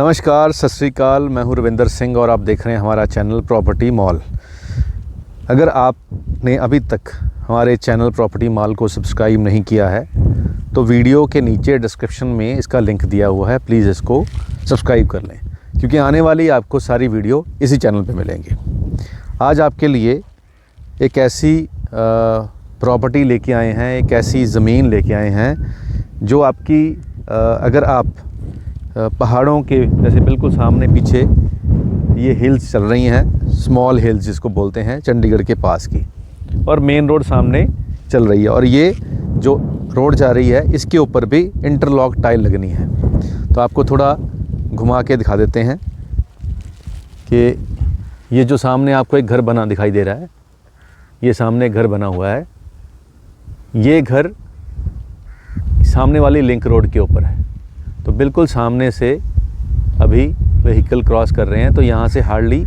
नमस्कार, सत श्री अकाल। मैं हूं रविंदर सिंह और आप देख रहे हैं हमारा चैनल प्रॉपर्टी मॉल। अगर आपने अभी तक हमारे चैनल प्रॉपर्टी मॉल को सब्सक्राइब नहीं किया है तो वीडियो के नीचे डिस्क्रिप्शन में इसका लिंक दिया हुआ है, प्लीज़ इसको सब्सक्राइब कर लें क्योंकि आने वाली आपको सारी वीडियो इसी चैनल पे मिलेंगी। आज आपके लिए एक ऐसी प्रॉपर्टी लेके आए हैं, एक ऐसी ज़मीन लेके आए हैं जो आपकी अगर आप पहाड़ों के जैसे बिल्कुल सामने पीछे ये हिल्स चल रही हैं, स्मॉल हिल्स जिसको बोलते हैं, चंडीगढ़ के पास की, और मेन रोड सामने चल रही है और ये जो रोड जा रही है इसके ऊपर भी इंटरलॉक टाइल लगनी है। तो आपको थोड़ा घुमा के दिखा देते हैं कि ये जो सामने आपको एक घर बना दिखाई दे रहा है, ये सामने घर बना हुआ है, ये घर सामने वाली लिंक रोड के ऊपर है। तो बिल्कुल सामने से अभी व्हीकल क्रॉस कर रहे हैं तो यहाँ से हार्डली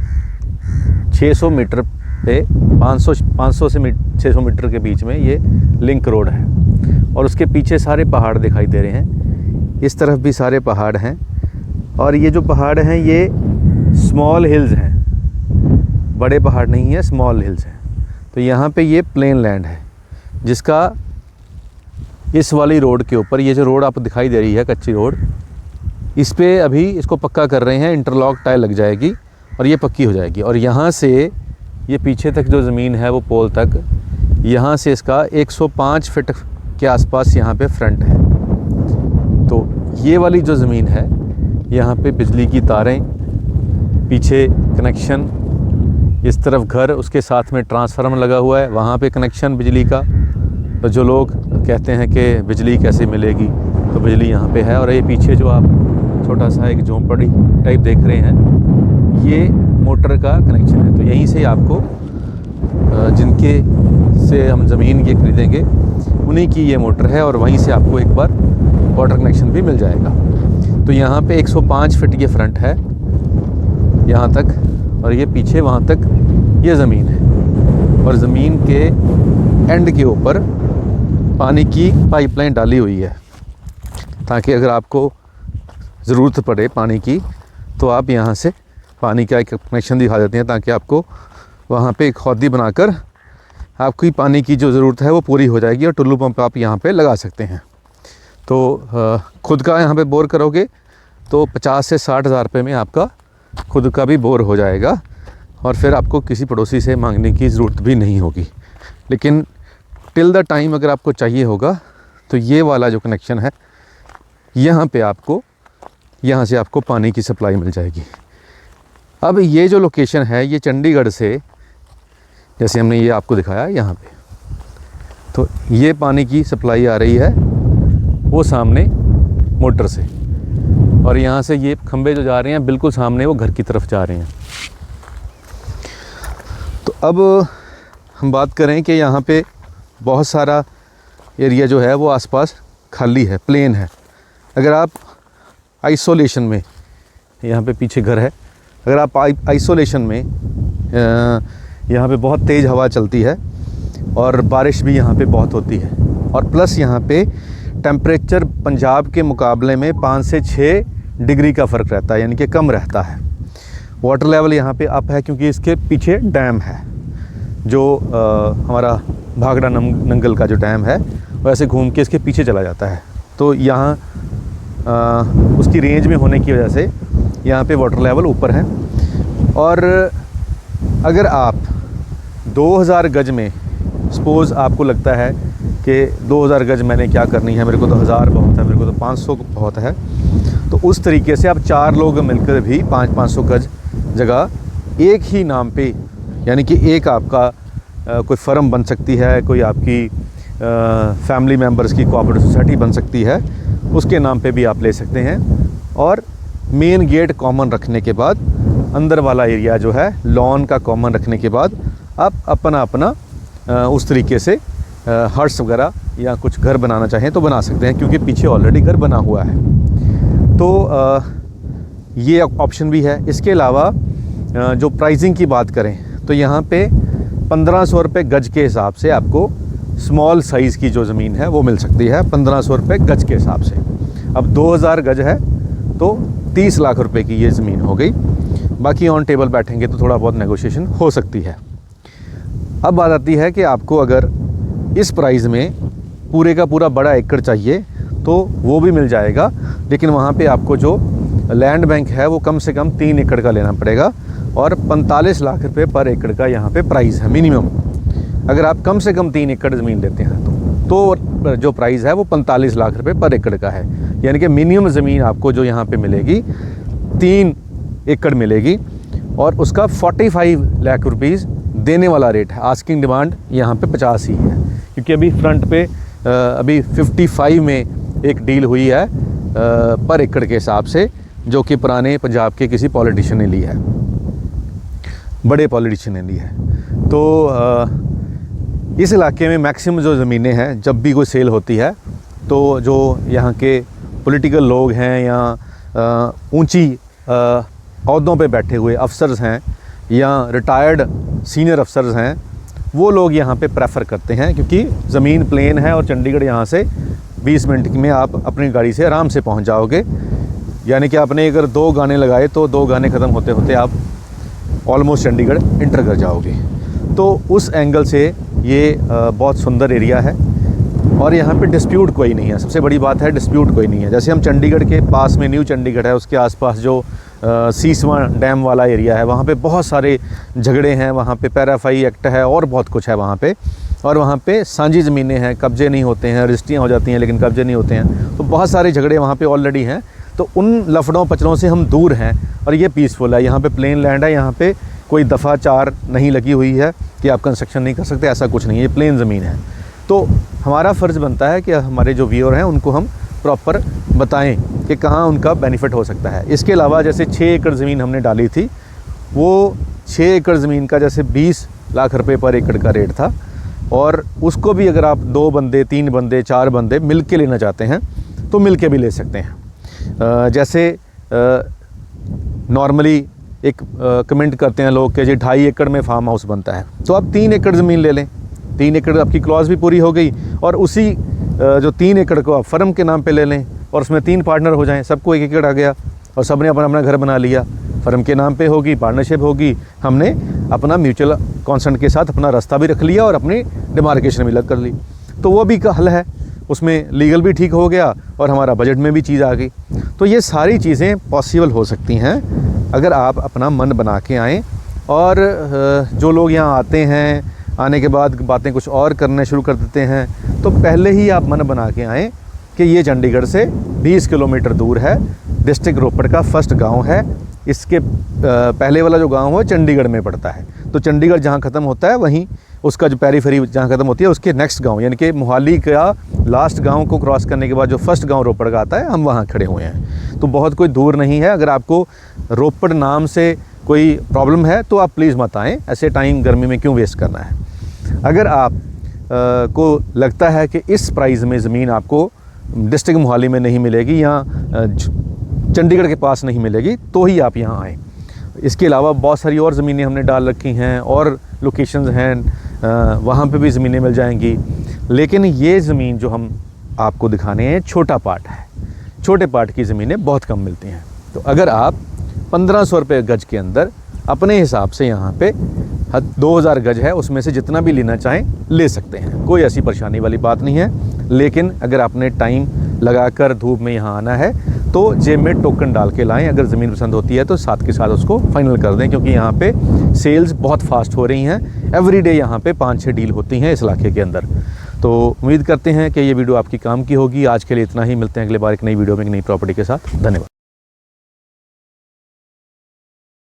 600 मीटर पे 500 से 600 मीटर के बीच में ये लिंक रोड है और उसके पीछे सारे पहाड़ दिखाई दे रहे हैं। इस तरफ भी सारे पहाड़ हैं और ये जो पहाड़ हैं ये स्मॉल हिल्स हैं, बड़े पहाड़ नहीं है, स्मॉल हिल्स हैं। तो यहाँ पे ये प्लेन लैंड है जिसका इस वाली रोड के ऊपर, ये जो रोड आपको दिखाई दे रही है कच्ची रोड, इस पे अभी इसको पक्का कर रहे हैं, इंटरलॉक टाइल लग जाएगी और ये पक्की हो जाएगी। और यहाँ से ये पीछे तक जो ज़मीन है वो पोल तक, यहाँ से इसका 105 फीट के आसपास यहाँ पे फ्रंट है। तो ये वाली जो ज़मीन है यहाँ पे बिजली की तारें, पीछे कनेक्शन, इस तरफ घर, उसके साथ में ट्रांसफार्मर लगा हुआ है, वहाँ पे कनेक्शन बिजली का। तो जो लोग कहते हैं कि बिजली कैसे मिलेगी, तो बिजली यहाँ पे है। और ये पीछे जो आप छोटा सा एक झोंपड़ी टाइप देख रहे हैं, ये मोटर का कनेक्शन है। तो यहीं से आपको जिनके से हम ज़मीन ये खरीदेंगे उन्हीं की ये मोटर है और वहीं से आपको एक बार वाटर कनेक्शन भी मिल जाएगा। तो यहाँ पे 105 फीट ये फ्रंट है यहाँ तक और ये पीछे वहाँ तक ये ज़मीन है और ज़मीन के एंड के ऊपर पानी की पाइपलाइन डाली हुई है ताकि अगर आपको ज़रूरत पड़े पानी की तो आप यहाँ से पानी का एक कनेक्शन दिखा देते हैं ताकि आपको वहाँ पे एक हौदी बनाकर आपकी पानी की जो ज़रूरत है वो पूरी हो जाएगी और टुल्लू पंप आप यहाँ पे लगा सकते हैं। तो खुद का यहाँ पे बोर करोगे तो 50 से 60 हज़ार रुपये में आपका खुद का भी बोर हो जाएगा और फिर आपको किसी पड़ोसी से मांगने की ज़रूरत भी नहीं होगी। लेकिन टिल द टाइम अगर आपको चाहिए होगा तो ये वाला जो कनेक्शन है यहाँ पे आपको, यहाँ से आपको पानी की सप्लाई मिल जाएगी। अब ये जो लोकेशन है ये चंडीगढ़ से, जैसे हमने ये आपको दिखाया यहाँ पे, तो ये पानी की सप्लाई आ रही है वो सामने मोटर से और यहाँ से ये खंभे जो जा रहे हैं बिल्कुल सामने वो घर की तरफ जा रहे हैं। तो अब हम बात करें कि यहाँ पे बहुत सारा एरिया जो है वो आसपास खाली है, प्लेन है। अगर आप आइसोलेशन में, यहाँ पे पीछे घर है, अगर आप आइसोलेशन में, यहाँ पे बहुत तेज़ हवा चलती है और बारिश भी यहाँ पे बहुत होती है और प्लस यहाँ पे टेम्परेचर पंजाब के मुकाबले में 5 से 6 डिग्री का फ़र्क रहता है, यानी कि कम रहता है। वाटर लेवल यहाँ पे अप है क्योंकि इसके पीछे डैम है जो हमारा भाखड़ा नंगल का जो डैम है वैसे घूम के इसके पीछे चला जाता है। तो यहाँ उसकी रेंज में होने की वजह से यहाँ पे वाटर लेवल ऊपर है। और अगर आप 2000 गज में, सपोज़ आपको लगता है कि 2000 गज मैंने क्या करनी है, मेरे को तो 1000 बहुत है, मेरे को तो 500 बहुत है, तो उस तरीके से आप 4 लोग मिलकर भी 500 गज जगह एक ही नाम पे, यानी कि एक आपका कोई फर्म बन सकती है, कोई आपकी फैमिली मेम्बर्स की कोऑपरेटिव सोसाइटी बन सकती है, उसके नाम पे भी आप ले सकते हैं। और मेन गेट कॉमन रखने के बाद, अंदर वाला एरिया जो है लॉन का कॉमन रखने के बाद आप अपना उस तरीके से हट्स वगैरह या कुछ घर बनाना चाहें तो बना सकते हैं क्योंकि पीछे ऑलरेडी घर बना हुआ है। तो ये ऑप्शन भी है। इसके अलावा जो प्राइसिंग की बात करें तो यहाँ पे 1500 रुपये गज के हिसाब से आपको स्मॉल साइज़ की जो ज़मीन है वो मिल सकती है 1500 रुपये गज के हिसाब से। अब 2000 गज है तो 30 लाख रुपए की ये ज़मीन हो गई। बाकी ऑन टेबल बैठेंगे तो थोड़ा बहुत नेगोशिएशन हो सकती है। अब बात आती है कि आपको अगर इस प्राइस में पूरे का पूरा बड़ा एकड़ चाहिए तो वो भी मिल जाएगा, लेकिन वहाँ पे आपको जो लैंड बैंक है वो कम से कम 3 एकड़ का लेना पड़ेगा और 45 लाख रुपए पर एकड़ का यहाँ पे प्राइस है मिनिमम। अगर आप कम से कम 3 एकड़ ज़मीन लेते हैं तो जो प्राइस है वो 45 लाख रुपए पर एकड़ का है। यानी कि मिनिमम ज़मीन आपको जो यहाँ पे मिलेगी 3 एकड़ मिलेगी और उसका 45 लाख रुपीज़ देने वाला रेट है। आस्किंग डिमांड यहाँ पे 50 ही है, क्योंकि अभी फ्रंट पे अभी 55 में एक डील हुई है पर एकड़ के हिसाब से, जो कि पुराने पंजाब के किसी पॉलिटिशियन ने ली है, बड़े पॉलिटिशियन ने ली है। तो इस इलाके में मैक्सिमम जो ज़मीनें हैं जब भी कोई सेल होती है तो जो यहाँ के पॉलिटिकल लोग हैं या ऊंची ओहदों पे बैठे हुए अफसर्स हैं या रिटायर्ड सीनियर अफसर्स हैं, वो लोग यहाँ पे प्रेफर करते हैं, क्योंकि ज़मीन प्लेन है और चंडीगढ़ यहाँ से 20 मिनट में आप अपनी गाड़ी से आराम से पहुँच जाओगे। यानी कि आपने अगर 2 गाने लगाए तो 2 गाने ख़त्म होते होते आप ऑलमोस्ट चंडीगढ़ इंटर कर जाओगे। तो उस एंगल से ये बहुत सुंदर एरिया है और यहाँ पे डिस्प्यूट कोई नहीं है। सबसे बड़ी बात है डिस्प्यूट कोई नहीं है। जैसे हम चंडीगढ़ के पास में न्यू चंडीगढ़ है, उसके आसपास जो सीसवा डैम वाला एरिया है वहाँ पे बहुत सारे झगड़े हैं, वहाँ पे पैराफाई एक्ट है और बहुत कुछ है वहाँ पे। और वहाँ पे साझी ज़मीनें हैं, कब्जे नहीं होते हैं, रजिस्ट्रियाँ हो जाती हैं लेकिन कब्जे नहीं होते हैं, तो बहुत सारे झगड़े वहाँ पे ऑलरेडी हैं। तो उन लफड़ों पचड़ों से हम दूर हैं और ये पीसफुल है। यहाँ पे प्लेन लैंड है, यहाँ पे कोई दफ़ा 4 नहीं लगी हुई है कि आप कंस्ट्रक्शन नहीं कर सकते, ऐसा कुछ नहीं है, ये प्लेन ज़मीन है। तो हमारा फ़र्ज़ बनता है कि हमारे जो व्यूअर हैं उनको हम प्रॉपर बताएं कि कहाँ उनका बेनिफिट हो सकता है। इसके अलावा जैसे 6 एकड़ ज़मीन हमने डाली थी, वो 6 एकड़ ज़मीन का जैसे 20 लाख रुपए पर एकड़ का रेट था, और उसको भी अगर आप 2 बंदे 3 बंदे 4 बंदे मिल के लेना चाहते हैं तो मिल के भी ले सकते हैं। जैसे नॉर्मली एक कमेंट करते हैं लोग कि जी 2.5 एकड़ में फार्म हाउस बनता है, तो आप 3 एकड़ ज़मीन ले लें। 3 एकड़ आपकी क्लॉज भी पूरी हो गई और उसी जो 3 एकड़ को आप फर्म के नाम पे ले लें और उसमें 3 पार्टनर हो जाएं, सबको 1 एकड़ आ गया और सब ने अपना अपना घर बना लिया। फर्म के नाम पे होगी, पार्टनरशिप होगी, हमने अपना म्यूचुअल कॉन्सेंट के साथ अपना रास्ता भी रख लिया और अपनी डिमार्केशन भी अलग कर ली, तो वो भी का हल है। उसमें लीगल भी ठीक हो गया और हमारा बजट में भी चीज़ आ गई। तो ये सारी चीज़ें पॉसिबल हो सकती हैं अगर आप अपना मन बना के आएँ। और जो लोग यहाँ आते हैं, आने के बाद बातें कुछ और करने शुरू कर देते हैं, तो पहले ही आप मन बना के आएँ कि ये चंडीगढ़ से 20 किलोमीटर दूर है, डिस्ट्रिक्ट रोपड़ का फर्स्ट गांव है। इसके पहले वाला जो गांव है चंडीगढ़ में पड़ता है, तो चंडीगढ़ जहां ख़त्म होता है वहीं उसका जो पेरीफेरी जहां ख़त्म होती है उसके नेक्स्ट गांव, यानी कि मोहाली का लास्ट गांव को क्रॉस करने के बाद जो फर्स्ट गांव रोपड़ का आता है, हम वहां खड़े हुए हैं। तो बहुत कोई दूर नहीं है। अगर आपको रोपड़ नाम से कोई प्रॉब्लम है तो आप प्लीज़ मत आएँ, ऐसे टाइम गर्मी में क्यों वेस्ट करना है। अगर आप को लगता है कि इस प्राइस में ज़मीन आपको डिस्ट्रिक्ट मोहाली में नहीं मिलेगी या चंडीगढ़ के पास नहीं मिलेगी, तो ही आप यहाँ आएँ। इसके अलावा बहुत सारी और ज़मीनें हमने डाल रखी हैं और लोकेशंस हैं, वहाँ पे भी ज़मीनें मिल जाएंगी। लेकिन ये ज़मीन जो हम आपको दिखाने हैं छोटा पार्ट है, छोटे पार्ट की ज़मीनें बहुत कम मिलती हैं। तो अगर आप 1500 रुपये गज के अंदर अपने हिसाब से यहाँ पे 2000 गज है, उसमें से जितना भी लेना चाहें ले सकते हैं, कोई ऐसी परेशानी वाली बात नहीं है। लेकिन अगर आपने टाइम लगाकर धूप में यहाँ आना है तो जेब में टोकन डाल के लाएं। अगर ज़मीन पसंद होती है तो साथ के साथ उसको फाइनल कर दें, क्योंकि यहाँ पे सेल्स बहुत फास्ट हो रही हैं। एवरीडे यहाँ पे 5-6 डील होती हैं इस इलाके के अंदर। तो उम्मीद करते हैं कि ये वीडियो आपकी काम की होगी। आज के लिए इतना ही, मिलते हैं अगले बार एक नई वीडियो में एक नई प्रॉपर्टी के साथ। धन्यवाद।